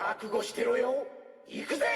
覚悟してろよ。行くぜ。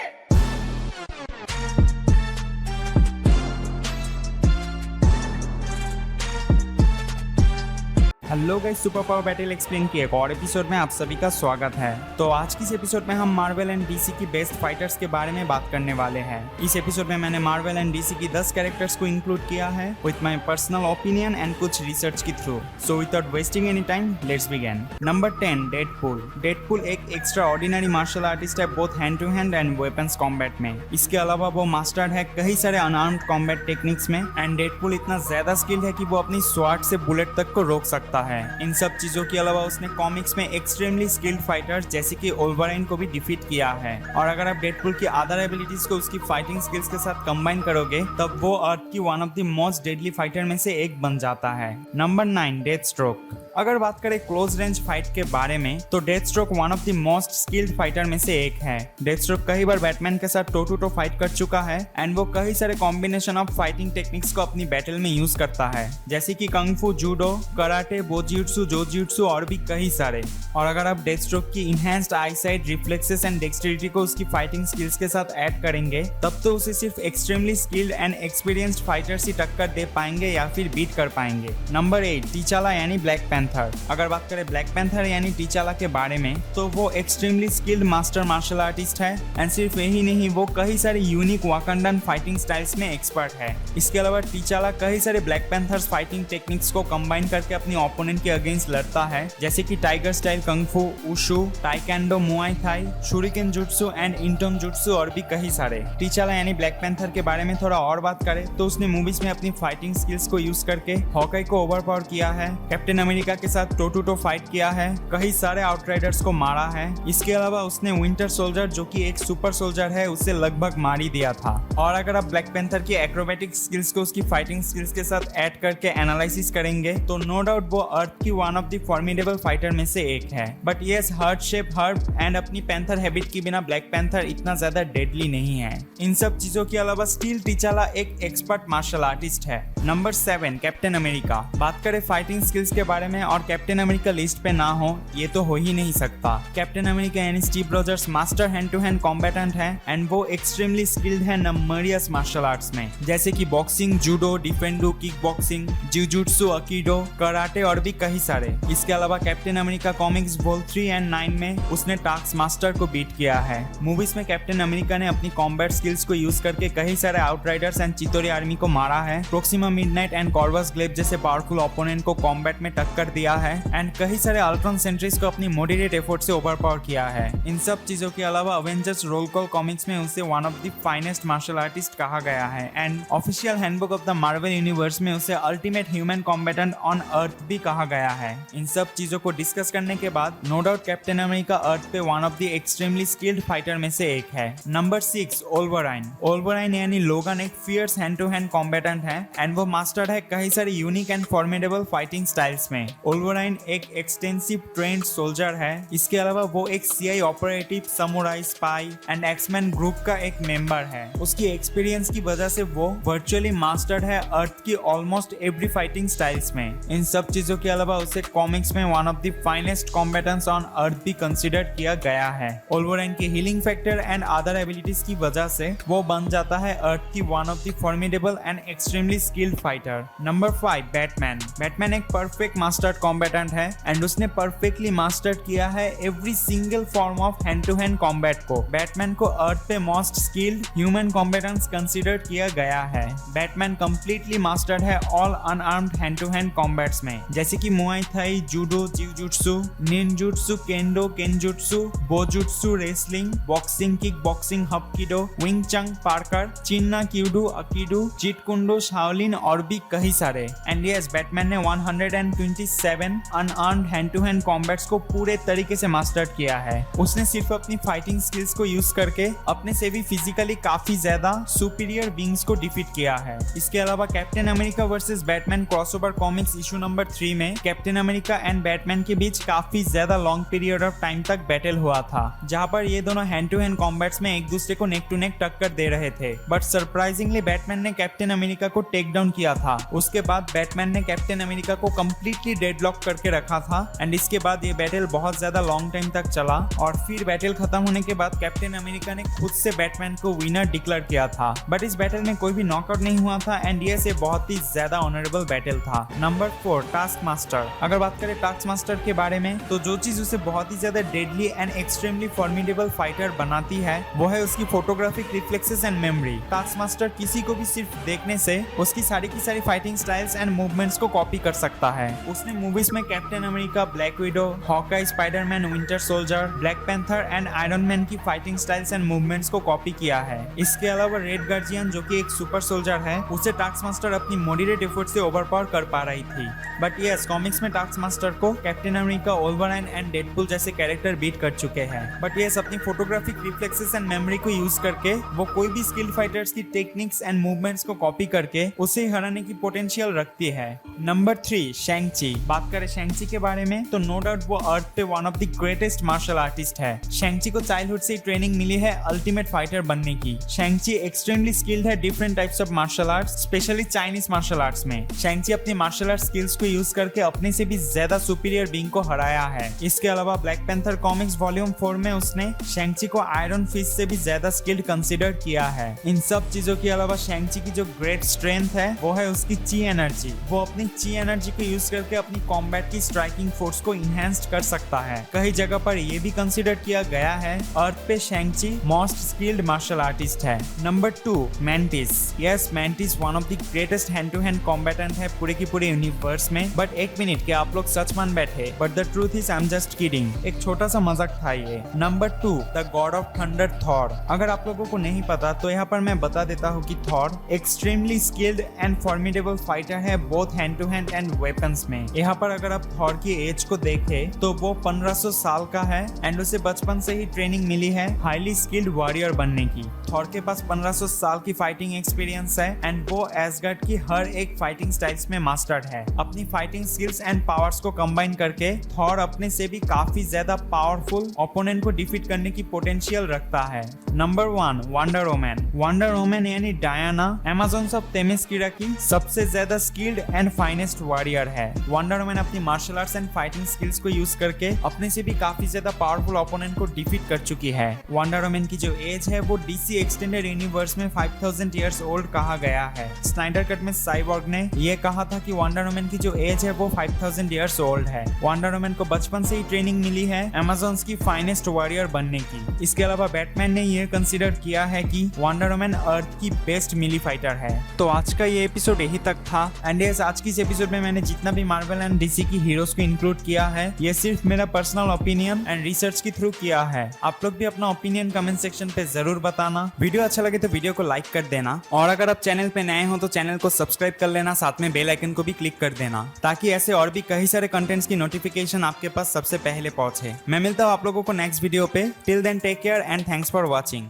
hello guys, super power battle explain के एक और एपिसोड में आप सभी का स्वागत है। तो आज की इस एपिसोड में हम मार्वल एंड डीसी की बेस्ट फाइटर्स के बारे में बात करने वाले हैं। इस एपिसोड में मैंने मार्वल एंड डीसी की 10 कैरेक्टर्स को इंक्लूड किया है with my personal opinion and कुछ रिसर्च के थ्रू। So without wasting any time, let's begin. Number 10, Deadpool. Deadpool एक एक्स्ट्रा ऑर्डिनरी मार्शल आर्टिस्ट है both hand to hand and weapons combat में। इसके अलावा वो मास्टर्ड है कई सारे अनआर्म्ड कॉम्बैट टेक्निक्स में एंड डेडपूल इतना ज्यादा स्किल्ड है कि वो अपनी स्वॉर्ड से बुलेट तक को रोक सकता है। इन सब चीजों के अलावा उसने कॉमिक्स में एक्सट्रीमली स्किल्ड फाइटर्स जैसे कि वोल्वराइन को भी डिफीट किया है। और अगर आप डेडपूल की अदर एबिलिटीज को उसकी फाइटिंग स्किल्स के साथ कंबाइन करोगे तब वो अर्थ की one of the most deadly fighter में से एक बन जाता है। Number 9, Deathstroke. अगर बात करें क्लोज रेंज फाइट के बारे में तो Deathstroke one of the most skilled fighter में से एक है। डेथस्ट्रोक कई बार बैटमैन के साथ टो टू टो फाइट कर चुका है एंड वो कई सारे कॉम्बिनेशन ऑफ फाइटिंग टेक्निक्स को अपनी बैटल में यूज करता है जैसे कि कंगफू, जूडो, कराटे, बोजियुत्सु, जोजियुत्सु और भी कई सारे। और अगर आप डेथस्ट्रोक की enhanced eyesight, reflexes and dexterity को उसकी फाइटिंग स्किल्स के साथ ऐड करेंगे तब तो उसे सिर्फ extremely skilled and experienced fighters ही टक्कर दे पाएंगे या फिर बीट कर पाएंगे। नंबर 8, टीचाला यानी ब्लैक पैंथर। अगर बात करें ब्लैक पैंथर यानी टीचाला के बारे में तो वो extremely skilled master martial artist है एंड सिर्फ यही नहीं, वो कई सारे यूनिक वाकंडन फाइटिंग स्टाइल्स में एक्सपर्ट है। इसके अलावा टीचाला कई सारे ब्लैक पैंथर्स फाइटिंग टेक्निक्स को कंबाइन करके अपनी ओपोनेंट के अगेंस्ट लड़ता है जैसे कि tiger style kung fu, wushu, taekwondo, muay Thai, shuriken jutsu and इंटोम जुट्सु और भी कई सारे। टीचाला यानी ब्लैक पैंथर के बारे में थोड़ा और बात करें तो उसने मूवीज में अपनी फाइटिंग स्किल्स को यूज करके हॉकाई को ओवरपावर किया है, कैप्टन अमेरिका के साथ टो टू टो फाइट किया है, कई सारे आउटराइडर्स को मारा है। इसके अलावा उसने विंटर सोल्जर जो कि एक सुपर सोल्जर है उसे लगभग मार ही दिया था। और अगर आप ब्लैक पैंथर की एक्रोबैटिक स्किल्स को उसकी फाइटिंग स्किल्स के साथ ऐड करके एनालिसिस करेंगे तो नो डाउट वो अर्थ की one of the formidable fighter में से एक है। But yes, heart shape herb and अपनी पैंथर हैबिट के बिना ब्लैक पैंथर इतना ज्यादा डेडली नहीं है। इन सब चीजों के अलावा स्टिल टीचाला एक एक्सपर्ट मार्शल आर्टिस्ट है। Number 7, captain America. बात करें फाइटिंग स्किल्स के बारे में और कैप्टन अमेरिका लिस्ट पे ना हो ये तो हो ही नहीं सकता। कैप्टन अमेरिका यानी Steve Rogers master hand to hand combatant है एंड वो एक्सट्रीमली स्किल्ड है नंबरियस मार्शल आर्ट्स में जैसे कि boxing, judo, defendo, kick boxing, jujutsu, aikido, karate और भी कई सारे। इसके अलावा Captain America comics volume 3 and 9 में उसने टास्क मास्टर को बीट किया है। मूवीज में कैप्टन अमेरिका ने अपनी कॉम्बैट स्किल्स को यूज करके कई सारे आउटराइडर्स एंड चितोरी आर्मी को मारा है, Proxima midnight and Corvus Gleb जैसे पावरफुल ओपोनेंट को कॉम्बैट में टक्कर दिया है एंड कई सारे अल्ट्रॉन सेंट्रीज को अपनी मॉडरेट एफर्ट से ओवरपावर किया है। इन सब चीजों के अलावा अवेंजर्स रोल कॉल कॉमिक्स में उसे one of the finest martial artist कहा गया है and official handbook of the Marvel Universe में उसे ultimate human combatant on earth भी कहा गया है। इन सब चीजों को डिस्कस करने के बाद नो डाउट कैप्टन अमेरिका अर्थ पे one of the extremely skilled fighter में से एक है। नंबर 6, वोल्वराइन। वोल्वराइन यानी लोगन एक fierce hand to hand combatant है एंड वो मास्टर्ड है कई सारे unique and formidable fighting styles में। वोल्वराइन एक एक्सटेंसिव ट्रेंड सोल्जर है। इसके अलावा वो एक CIA operative, samurai, spy and X Men group का एक मेंबर है। उसकी एक्सपीरियंस की वजह से वो वर्चुअली मास्टर्ड है अर्थ की ऑलमोस्ट एवरी फाइटिंग स्टाइल्स में। इन सब चीजों के अलावा उसे कॉमिक्स में one of the finest combatants on earth भी कंसीडर किया गया है। वोल्वराइन के healing factor and other abilities की वजह से वो बन जाता है अर्थ की one of the formidable and extremely skilled fighter. Number 5, Batman. Batman एक परफेक्ट मास्टर्ड कॉम्बैटेंट है एंड उसने परफेक्टली मास्टर्ड किया है every single form of hand to hand combat को। बैटमैन को अर्थ पे most skilled human combatants consider किया गया है। बैटमैन कंप्लीटली मास्टर्ड है all unarmed hand to hand combats में जैसे कि muay Thai, judo, jujutsu, ninjutsu, kendo, kenjutsu, bojutsu, wrestling, boxing, kick boxing, hapkido, wing chun, parkour, chin na kyudo, aikido, jeet kune do, Shaolin और भी कई सारे। And yes, Batman ने 127 unarmed hand to hand combats को पूरे तरीके से मास्टर किया है। उसने सिर्फ अपनी फाइटिंग स्किल्स को यूज करके अपने से भी फिजिकली काफी ज्यादा सुपीरियर बींग्स को डिफीट किया है। इसके अलावा Captain America versus Batman crossover comics issue number 3 में कैप्टन अमेरिका एंड बैटमैन के बीच काफी ज्यादा लॉन्ग पीरियड ऑफ टाइम तक बैटल हुआ था जहां पर ये दोनों हैंड टू हैंड कॉम्बैट्स में एक दूसरे को नेक टू नेक टक्कर दे रहे थे। बट सरप्राइजिंगली बैटमैन ने कैप्टन अमेरिका को टेक डाउन किया था। उसके बाद बैटमैन ने कैप्टन अमेरिका को कंप्लीटली डेडलॉक करके रखा था एंड इसके बाद ये बैटल बहुत ज्यादा लॉन्ग टाइम तक चला और फिर बैटल खत्म होने के बाद कैप्टन अमेरिका ने खुद से बैटमैन को विनर डिक्लेयर किया था। बट इस बैटल में कोई भी नॉकआउट नहीं हुआ था एंड ये से बहुत ही ज्यादा ऑनरेबल बैटल था। Number 4 task master. अगर बात करें टास्क मास्टर के बारे में तो जो चीज उसे बहुत ही ज्यादा deadly and extremely formidable fighter बनाती है वो है उसकी photographic reflexes and memory. Task master किसी को भी सिर्फ देखने से उसकी सारी की सारी फाइटिंग स्टाइल्स एंड मूवमेंट्स को कॉपी कर सकता है। उसने मूवीज में captain America, black window, Hawkeye, Spiderman, winter soldier, black panther and iron man की फाइटिंग स्टाइल्स एंड मूवमेंट्स को कॉपी किया है। इसके अलावा रेड गार्जियन जो कि एक सुपर सोल्जर है उसे टास्क मास्टर अपनी मॉडरेट एफर्ट से ओवरपावर कर पा रही थी। बट यस, कॉमिक्स में टास्क मास्टर को कैप्टन अमेरिका, वोल्वराइन एंड डेडपूल जैसे कैरेक्टर बीट कर चुके हैं। बट यस, अपनी फोटोग्राफिक रिफ्लेक्सेस एंड मेमोरी को यूज करके वो कोई भी स्किल्ड फाइटर्स की टेक्निक्स एंड मूवमेंट्स को कॉपी करके उसे हराने की पोटेंशियल रखती है। नंबर 3 शैंग-ची। बात करें शैंग-ची के बारे में तो नो डाउट वो अर्थ पे one of the greatest martial artist है। शैंग-ची को चाइल्डहुड से ट्रेनिंग मिली है अल्टीमेट फाइटर बनने की। शैंग-ची एक्सट्रीमली स्किल्ड है different types of martial arts, specially Chinese martial arts में। शैंग-ची अपनी मार्शल आर्ट स्किल्स को यूज करके अपने से भी ज्यादा सुपीरियर बीइंग को हराया है। इसके अलावा ब्लैक पैंथर कॉमिक्स वॉल्यूम 4 में उसने शैंग-ची को आयरन फिस्ट से भी ज्यादा स्किल्ड कंसीडर किया है। इन सब चीजों के अलावा शैंग-ची की जो ग्रेट स्ट्रेंथ है वो है उसकी ची एनर्जी। वो अपनी ची एनर्जी को यूज करके अपनी कॉम्बैट की स्ट्राइकिंग फोर्स को इनहेंस कर सकता है। कई जगह पर ये भी कंसीडर किया गया है अर्थ पे Shang-Chi most skilled martial artist है। Number 2 Mantis. Yes, Mantis one of the greatest hand to hand combatant है पूरे की पूरे यूनिवर्स में। बट एक मिनट, क्या आप लोग सच मान बैठे? But the truth is I am just kidding. एक छोटा सा मजाक था ये। Number 2 the God of thunder Thor. अगर आप लोगों को नहीं पता तो यहाँ पर मैं बता देता हूँ कि Thor extremely skilled and formidable fighter है both hand to hand and weapons में। यहाँ पर अगर आप थॉर की एज को देखें तो वो 1500 साल का है एंड उसे बचपन से ही ट्रेनिंग मिली है हाईली स्किल्ड वॉरियर बनने की। थॉर के पास 1500 साल की फाइटिंग एक्सपीरियंस है एंड वो एसगार्ड की हर एक फाइटिंग स्टाइल्स में मास्टर्ड है। अपनी फाइटिंग स्किल्स एंड पावर्स को कंबाइन करके थॉर अपने से भी काफी ज्यादा पावरफुल ओपोनेंट को डिफीट करने की पोटेंशियल रखता है। Number 1 Wonder Woman. Wonder Woman यानी डायना अमेज़न्स ऑफ थेमिस्कीरा की सबसे ज्यादा स्किल्ड एंड फाइनेस्ट वॉरियर है। वंडर वुमन अपनी martial arts and fighting skills को यूज करके अपने से भी काफी ज्यादा पावरफुल ओपोनेंट को डिफीट कर चुकी है। वंडर वुमन की जो एज है वो डीसी एक्सटेंडेड यूनिवर्स में 5000 इयर्स ओल्ड कहा गया है। स्नाइडर कट में साइबॉर्ग ने ये कहा था कि वंडर वुमन की जो एज है वो 5000 इयर्स ओल्ड है। वंडर वुमन को बचपन से ही ट्रेनिंग मिली है अमेज़न्स की फाइनेस्ट वॉरियर बनने की। इसके अलावा बैटमैन ने ये कंसीडर किया है कि वंडर वुमन अर्थ की बेस्ट मिली फाइटर है। तो आज का ये एपिसोड यही तक था एंड यस, आज की इस एपिसोड में मैंने जितना भी मार्वल एंड डीसी की हीरोज को इंक्लूड किया है ये सिर्फ मेरा पर्सनल ओपिनियन एंड रिसर्च के थ्रू किया है। आप लोग भी अपना ओपिनियन कमेंट सेक्शन पे जरूर बताना। वीडियो अच्छा लगे तो वीडियो को लाइक कर देना और अगर आप चैनल पे नए हो तो चैनल को सब्सक्राइब कर लेना, साथ में बेल आइकन को भी क्लिक कर देना ताकि ऐसे और भी कई सारे कंटेंट्स की नोटिफिकेशन आपके पास सबसे पहले पहुंचे। मैं मिलता हूँ आप लोगों को नेक्स्ट वीडियो पे। Till then take care and thanks for watching.